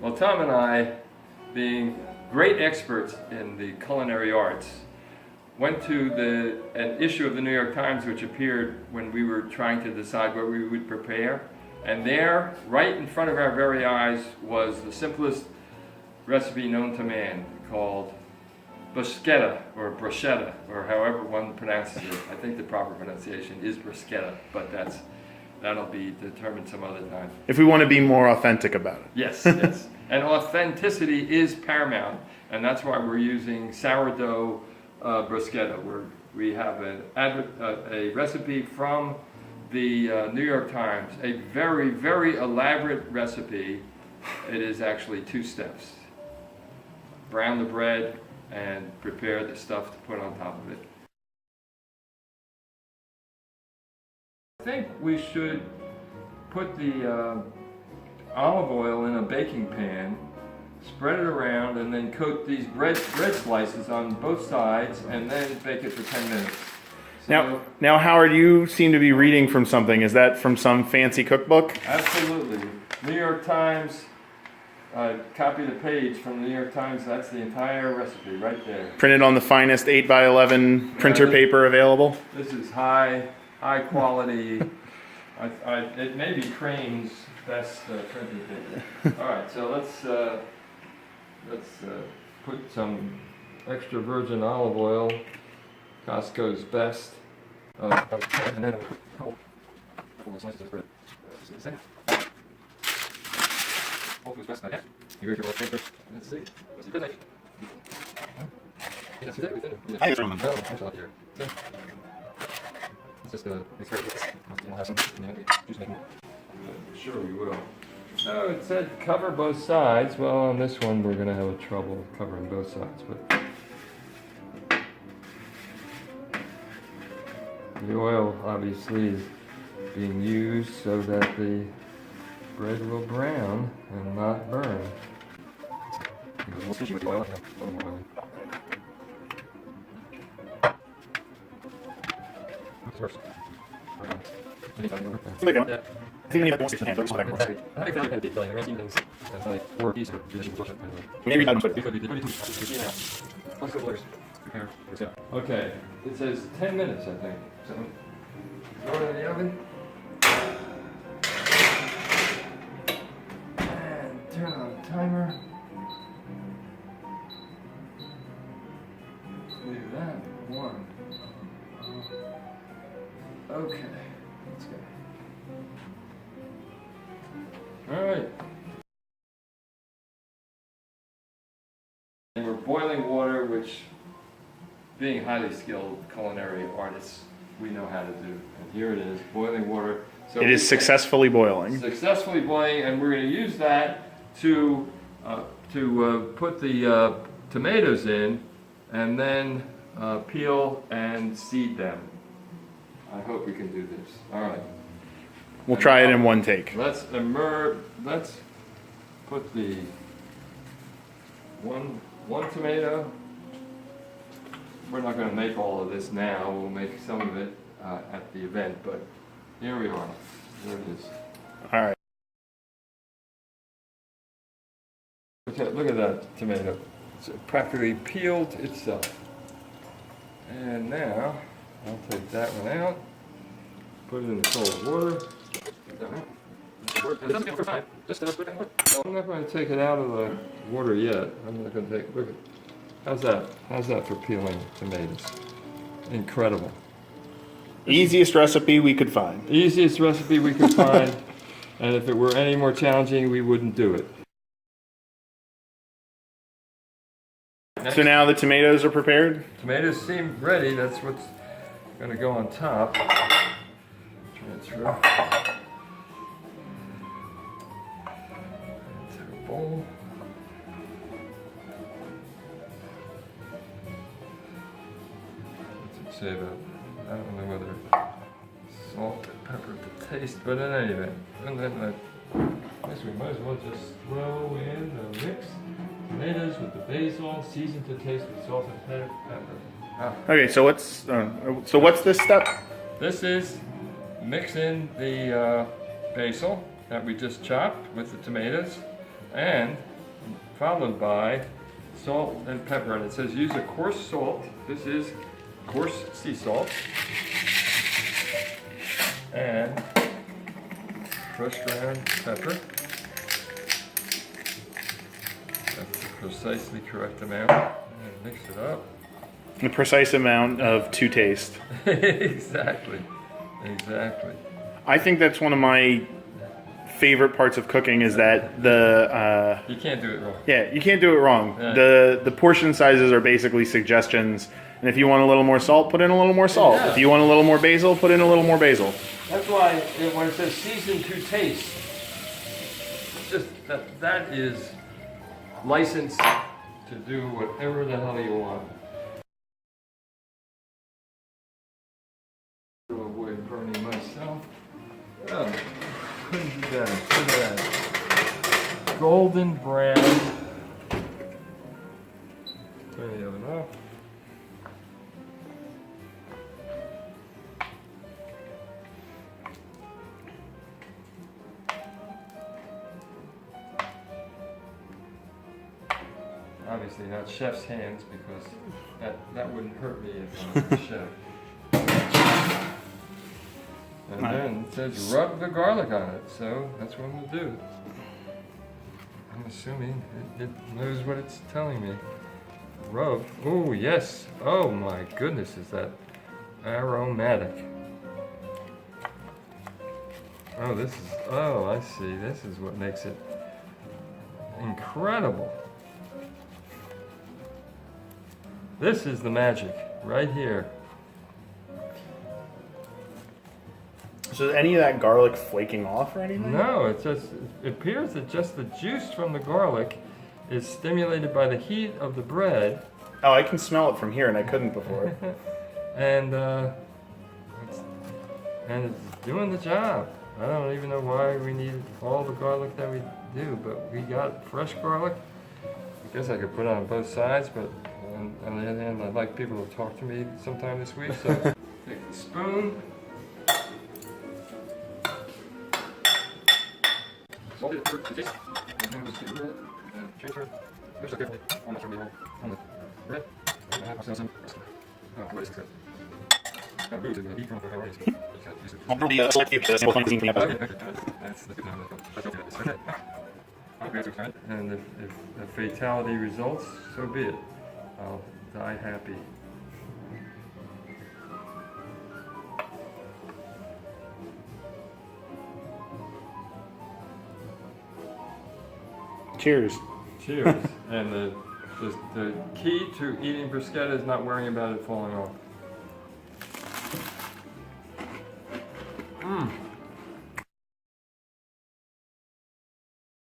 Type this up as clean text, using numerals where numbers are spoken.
Well, Tom and I, being great experts in the culinary arts, went to an issue of the New York Times which appeared when we were trying to decide what we would prepare. And there, right in front of our very eyes, was the simplest recipe known to man called bruschetta, or bruschetta, or however one pronounces it. I think the proper pronunciation is bruschetta, but that'll be determined some other time. If we want to be more authentic about it. Yes, yes. And authenticity is paramount, and that's why we're using sourdough bruschetta. We have a recipe from the New York Times, a very, very elaborate recipe. It is actually 2 steps. Brown the bread and prepare the stuff to put on top of it. I think we should put the olive oil in a baking pan, spread it around, and then coat these bread slices on both sides, and then bake it for 10 minutes. So, now, Howard, you seem to be reading from something. Is that from some fancy cookbook? Absolutely. New York Times, copy the page from the New York Times. That's the entire recipe right there. Printed on the finest 8x11 printer paper available? This is high quality. It may be Crane's best printing paper. All right, so let's put some extra virgin olive oil, Costco's best, and then a couple slices of bread. Hopefully it's best. Let's see. What's the good? Yes, I think it's just we'll have some juice making. Sure we will. Oh, it said cover both sides. Well, on this one we're going to have trouble covering both sides, but the oil obviously is being used so that the bread will brown and not burn. We'll switch with the oil. A little more oil. First. I think we need to stand. Okay, it says 10 minutes, I think. So, throw it in the oven. And turn on the timer. Leave that warm. Okay, let's go. All right. And we're boiling water, which, being highly skilled culinary artists, we know how to do. And here it is, boiling water. So It is successfully boiling. Successfully boiling, and we're going to use that to put the tomatoes in, and then peel and seed them. I hope we can do this. All right. We'll try it in one take. Let's put the one tomato. We're not going to make all of this now. We'll make some of it at the event, but here we are. There it is. All right. Look at that tomato. It's practically peeled itself. And now I'll take that one out, put it in the cold water. I'm not going to take it out of the water yet. I'm not going to take. Look at. How's that? How's that for peeling tomatoes? Incredible. Easiest recipe we could find. Easiest recipe we could find, and if it were any more challenging, we wouldn't do it. So now the tomatoes are prepared? Tomatoes seem ready. That's what's going to go on top. Transfer. Into a bowl. What's it say about? I don't know whether salt or pepper to taste, but in any event, and then I guess we might as well just throw in the mix. Tomatoes with the basil, seasoned to taste with salt and pepper. Okay, so what's this step? This is mix in the basil that we just chopped with the tomatoes, and followed by salt and pepper. And it says use a coarse salt. This is coarse sea salt. And crushed ground pepper. That's the precisely correct amount. And mix it up. The precise amount of to taste. Exactly. Exactly. I think that's one of my favorite parts of cooking is that the You can't do it wrong. yeah, you can't do it wrong. Yeah. The portion sizes are basically suggestions, and if you want a little more salt, put in a little more salt. Yeah. If you want a little more basil, put in a little more basil. That's why when it says season to taste, just that is licensed to do whatever the hell you want. To avoid burning myself. Oh, couldn't do that. Look at that. Golden brown. Turn the oven off. Obviously not chef's hands because that wouldn't hurt me if I was a chef. And then it says rub the garlic on it, so that's what I'm gonna do. I'm assuming it knows what it's telling me. Rub. Oh yes. Oh my goodness, is that aromatic? Oh, this is. Oh, I see. This is what makes it incredible. This is the magic right here. So is any of that garlic flaking off or anything? No, it appears that just the juice from the garlic is stimulated by the heat of the bread, Oh, I can smell it from here, and I couldn't before. and it's doing the job. I don't even know why we need all the garlic that we do, but we got fresh garlic. I guess I could put it on both sides, but on the other hand, I'd like people to talk to me sometime this week, so take the spoon. Salt it for taste. And then just get rid of it. And transfer. There's a carefully on the bread. And I have myself some. Oh, what is it? Got a booze in the heat from the priorities. That's the okay. And if a fatality results, so be it. I'll die happy. Cheers. Cheers. And the key to eating bruschetta is not worrying about it falling off. Mmm.